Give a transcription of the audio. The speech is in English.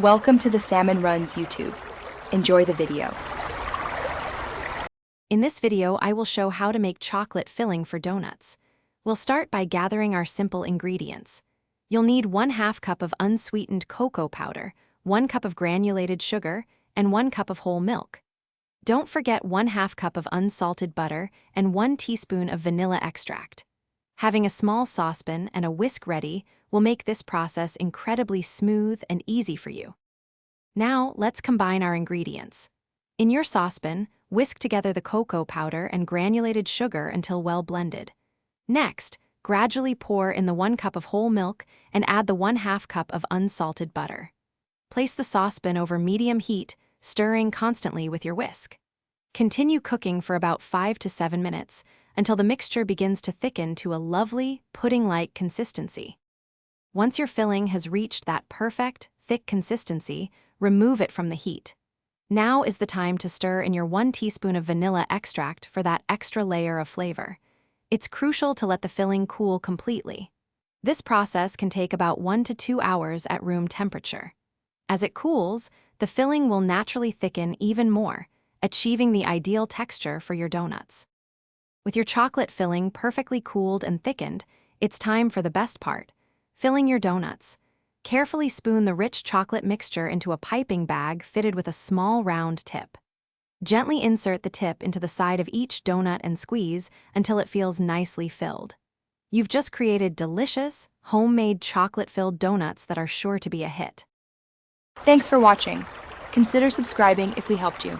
Welcome to the Salmon Runs YouTube. Enjoy the video. In this video, I will show how to make chocolate filling for donuts. We'll start by gathering our simple ingredients. You'll need 1/2 cup of unsweetened cocoa powder, 1 cup of granulated sugar, and 1 cup of whole milk. Don't forget 1/2 cup of unsalted butter and 1 teaspoon of vanilla extract. Having a small saucepan and a whisk ready will make this process incredibly smooth and easy for you. Now, let's combine our ingredients. In your saucepan, whisk together the cocoa powder and granulated sugar until well blended. Next, gradually pour in the 1 cup of whole milk and add the 1/2 cup of unsalted butter. Place the saucepan over medium heat, stirring constantly with your whisk. Continue cooking for about 5 to 7 minutes until the mixture begins to thicken to a lovely, pudding-like consistency. Once your filling has reached that perfect, thick consistency, remove it from the heat. Now is the time to stir in your 1 teaspoon of vanilla extract for that extra layer of flavor. It's crucial to let the filling cool completely. This process can take about 1 to 2 hours at room temperature. As it cools, the filling will naturally thicken even more, achieving the ideal texture for your donuts. With your chocolate filling perfectly cooled and thickened, it's time for the best part, filling your donuts. Carefully spoon the rich chocolate mixture into a piping bag fitted with a small round tip. Gently insert the tip into the side of each donut and squeeze until it feels nicely filled. You've just created delicious, homemade chocolate-filled donuts that are sure to be a hit. Thanks for watching. Consider subscribing if we helped you.